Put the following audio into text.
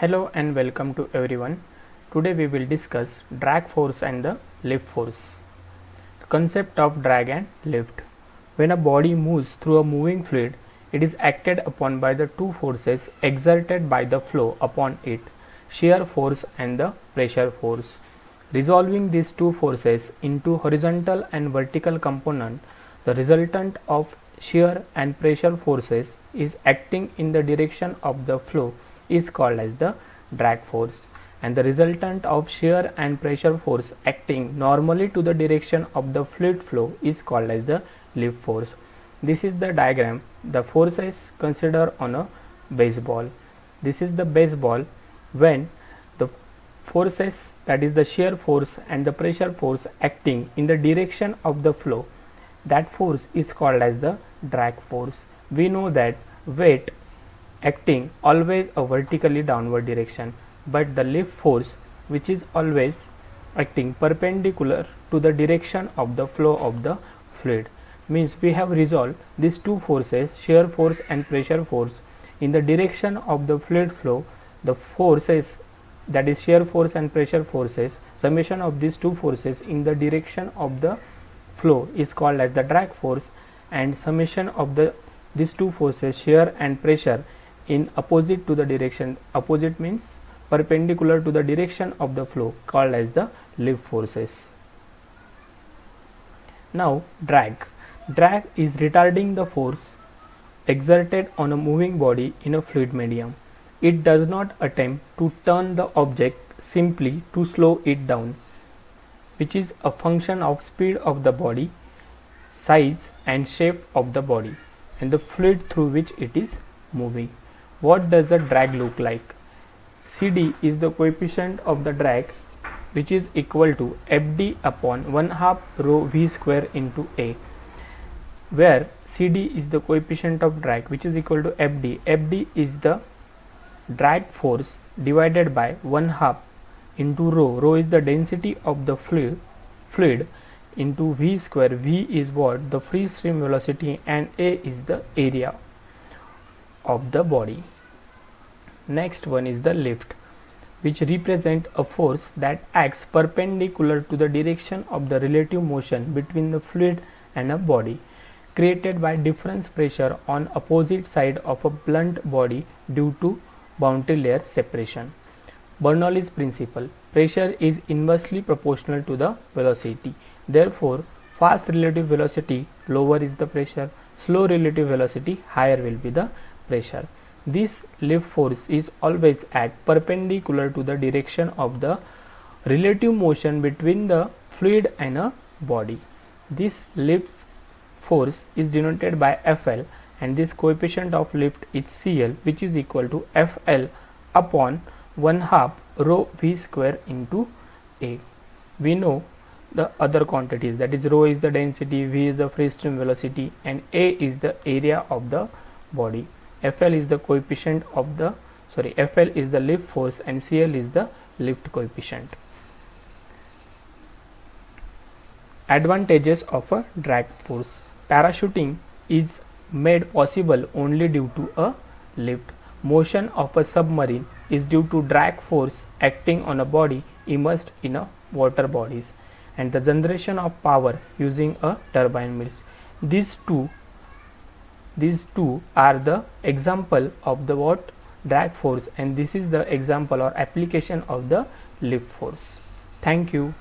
Hello and welcome to everyone. Today we will discuss drag force and the lift force. The concept of drag and lift. When a body moves through a moving fluid, it is acted upon by the two forces exerted by the flow upon it, shear force and the pressure force. Resolving these two forces into horizontal and vertical component, the resultant of shear and pressure forces is acting in the direction of the flow is called as the drag force, and the resultant of shear and pressure force acting normally to the direction of the fluid flow is called as the lift force. This is the diagram. The forces considered on a baseball. This is the baseball. When the forces, that is the shear force and the pressure force acting in the direction of the flow, that force is called as the drag force. We know that weight acting always a vertically downward direction, but the lift force, which is always acting perpendicular to the direction of the flow of the fluid, means we have resolved these two forces, shear force and pressure force, in the direction of the fluid flow. The forces, that is shear force and pressure forces, summation of these two forces in the direction of the flow is called as the drag force, and summation of these two forces, shear and pressure, in opposite to the direction, opposite means perpendicular to the direction of the flow, called as the lift forces. Now drag. Drag is retarding the force exerted on a moving body in a fluid medium. It does not attempt to turn the object, simply to slow it down, which is a function of speed of the body, size and shape of the body, and the fluid through which it is moving. What does a drag look like? CD is the coefficient of the drag, which is equal to Fd upon 1/2 rho v square into A, where CD is the coefficient of drag, which is equal to Fd. Fd is the drag force divided by 1/2 into rho. Rho is the density of the fluid into v square. V is what? The free stream velocity, and A is the area of the body. Next one is the lift, which represent a force that acts perpendicular to the direction of the relative motion between the fluid and a body, created by difference pressure on opposite side of a blunt body due to boundary layer separation. Bernoulli's principle: pressure is inversely proportional to the velocity. Therefore, fast relative velocity lower is the pressure, slow relative velocity higher will be the pressure. This lift force is always at perpendicular to the direction of the relative motion between the fluid and a body. This lift force is denoted by Fl, and this coefficient of lift is Cl, which is equal to Fl upon 1/2 rho v square into A. We know the other quantities, that is rho is the density, v is the free stream velocity, and A is the area of the body. Fl is the coefficient of the Fl is the lift force, and Cl is the lift coefficient. Advantages of a drag force. Parachuting is made possible only due to a lift. Motion of a submarine is due to drag force acting on a body immersed in a water bodies, and the generation of power using a turbine mills. These two are the example of the drag force, and this is the example or application of the lift force. Thank you.